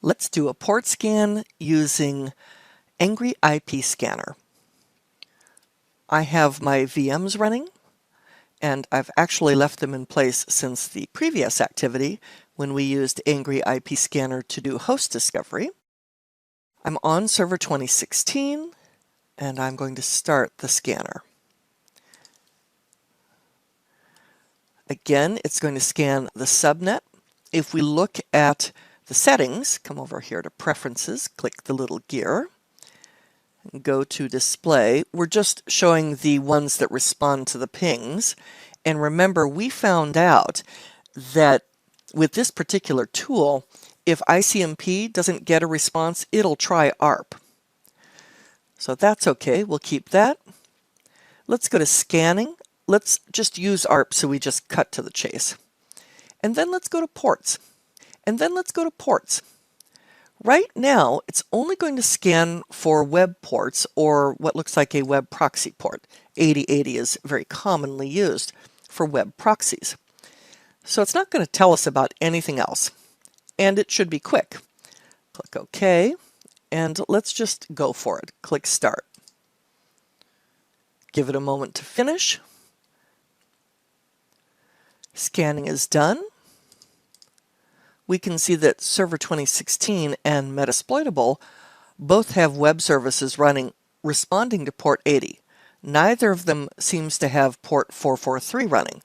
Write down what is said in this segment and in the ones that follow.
Let's do a port scan using Angry IP Scanner. I have my VMs running, and I've actually left them in place since the previous activity when we used Angry IP Scanner to do host discovery. I'm on server 2016, and I'm going to start the scanner. Again, it's going to scan the subnet. If we look at the settings, come over here to Preferences, click the little gear, and go to Display. We're just showing the ones that respond to the pings. And remember, we found out that with this particular tool, if ICMP doesn't get a response, it'll try ARP. So that's okay, we'll keep that. Let's go to Scanning. Let's just use ARP so we just cut to the chase. And then let's go to Ports. And then let's go to Ports. Right now, it's only going to scan for web ports or what looks like a web proxy port. 8080 is very commonly used for web proxies. So it's not going to tell us about anything else. And it should be quick. Click OK, and let's just go for it. Click Start. Give it a moment to finish. Scanning is done. We can see that Server 2016 and Metasploitable both have web services running responding to port 80. Neither of them seems to have port 443 running.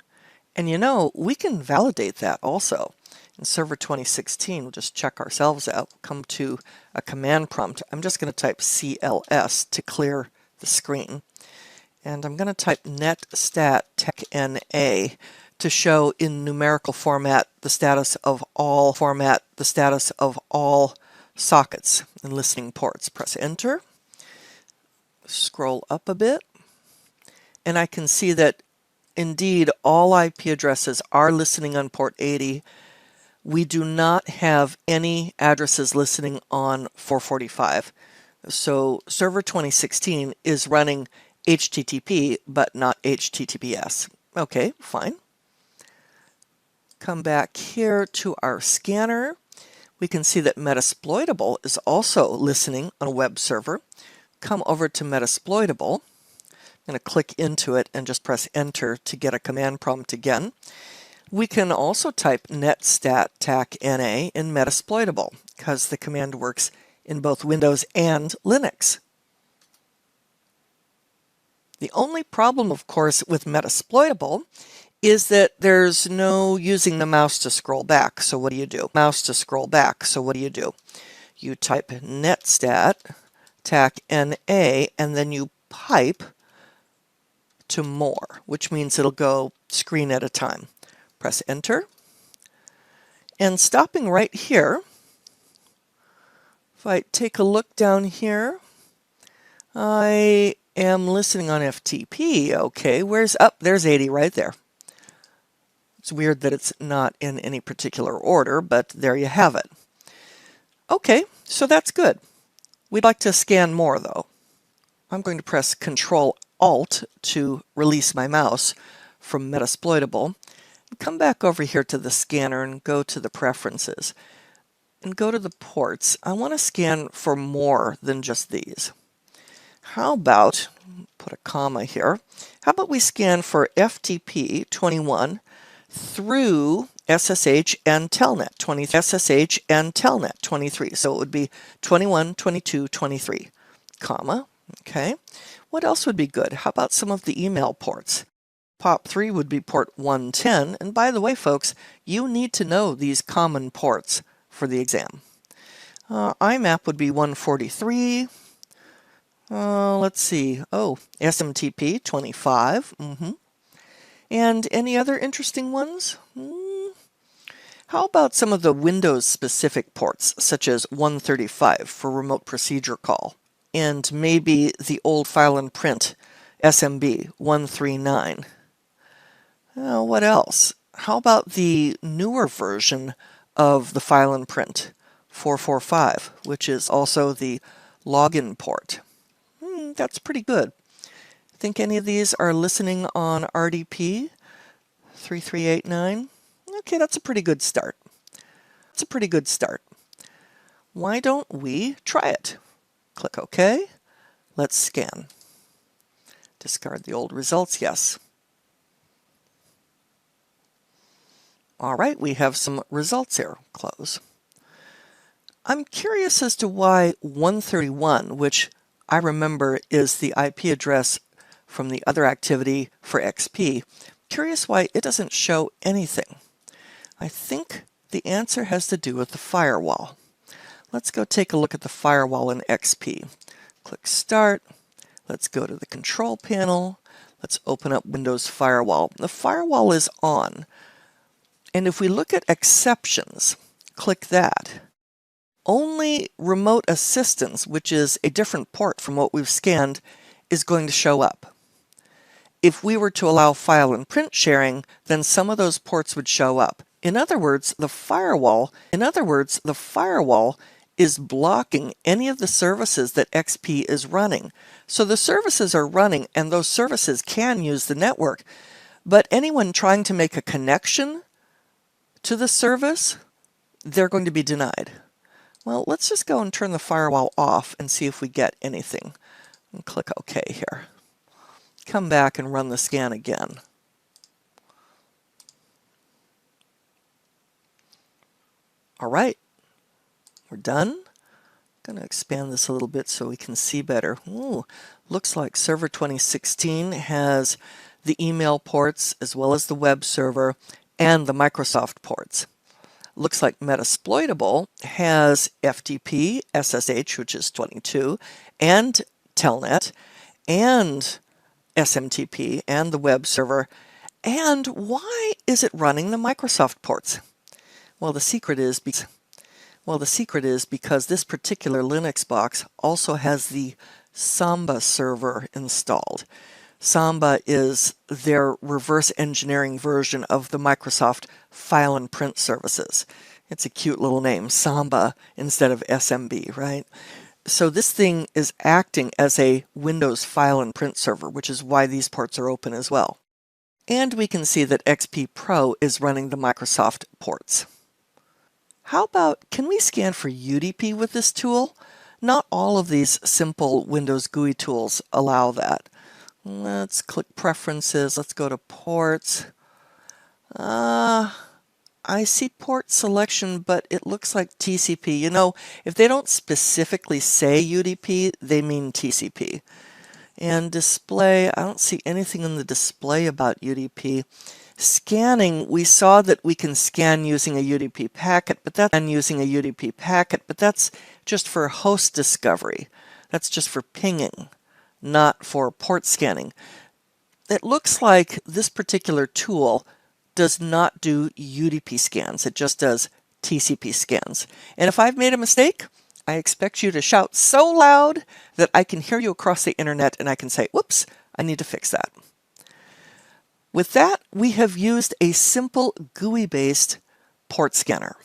And you know, we can validate that also. In Server 2016, we'll just check ourselves out. We'll come to a command prompt. I'm just going to type CLS to clear the screen. And I'm going to type netstat techna to show in numerical format the status of all sockets and listening ports. Press Enter, scroll up a bit, and I can see that indeed all IP addresses are listening on port 80. We do not have any addresses listening on 445. So Server 2016 is running HTTP but not HTTPS. Okay, fine. Come back here to our scanner. We can see that Metasploitable is also listening on a web server. Come over to Metasploitable. I'm going to click into it and just press Enter to get a command prompt again. We can also type netstat techna in Metasploitable because the command works in both Windows and Linux. The only problem, of course, with Metasploitable is that there's no using the mouse to scroll back. So what do you do? Mouse to scroll back. So what do? You type netstat techna and then you pipe to more, which means it'll go screen at a time. Press Enter. And stopping right here, if I take a look down here, I am listening on FTP. Okay, where's up? There's 80 right there. It's weird that it's not in any particular order, but there you have it. Okay, so that's good. We'd like to scan more though. I'm going to press Control-Alt to release my mouse from Metasploitable. Come back over here to the scanner and go to the Preferences. And go to the ports. I want to scan for more than just these. How about, put a comma here, how about we scan for FTP 21 through SSH and Telnet 23. So it would be 21, 22, 23, comma. Okay. What else would be good? How about some of the email ports? POP3 would be port 110. And by the way, folks, you need to know these common ports for the exam. IMAP would be 143. Let's see. Oh, SMTP 25. And any other interesting ones? How about some of the Windows-specific ports, such as 135 for remote procedure call, and maybe the old file and print SMB 139? What else? How about the newer version of the file and print 445, which is also the login port? That's pretty good. Think any of these are listening on RDP 3389? Okay, that's a pretty good start. Why don't we try it? Click OK. Let's scan. Discard the old results, yes. All right, we have some results here. Close. I'm curious as to why 131, which I remember is the IP address from the other activity for XP, curious why it doesn't show anything. I think the answer has to do with the firewall. Let's go take a look at the firewall in XP. Click Start. Let's go to the Control Panel. Let's open up Windows Firewall. The firewall is on. And if we look at exceptions, click that. Only remote assistance, which is a different port from what we've scanned, is going to show up. If we were to allow file and print sharing, then some of those ports would show up. In other words, the firewall is blocking any of the services that XP is running. So the services are running and those services can use the network, but anyone trying to make a connection to the service, they're going to be denied. Well, let's just go and turn the firewall off and see if we get anything. And click OK here. Come back and run the scan again. All right, we're done. I'm going to expand this a little bit so we can see better. Ooh, looks like Server 2016 has the email ports as well as the web server and the Microsoft ports. Looks like Metasploitable has FTP, SSH, which is 22, and Telnet, and SMTP, and the web server. And why is it running the Microsoft ports? Well, the secret is because this particular Linux box also has the Samba server installed. Samba is their reverse engineering version of the Microsoft file and print services. It's a cute little name, Samba instead of SMB, right? So this thing is acting as a Windows file and print server, which is why these ports are open as well. And we can see that XP Pro is running the Microsoft ports. How about, can we scan for UDP with this tool? Not all of these simple Windows GUI tools allow that. Let's click Preferences. Let's go to Ports. I see port selection, but it looks like TCP. You know, if they don't specifically say UDP, they mean TCP. And display, I don't see anything in the display about UDP. Scanning, we saw that we can scan using a UDP packet, but that's just for host discovery. That's just for pinging, not for port scanning. It looks like this particular tool does not do UDP scans. It just does TCP scans. And if I've made a mistake, I expect you to shout so loud that I can hear you across the internet and I can say, whoops, I need to fix that. With that, we have used a simple GUI-based port scanner.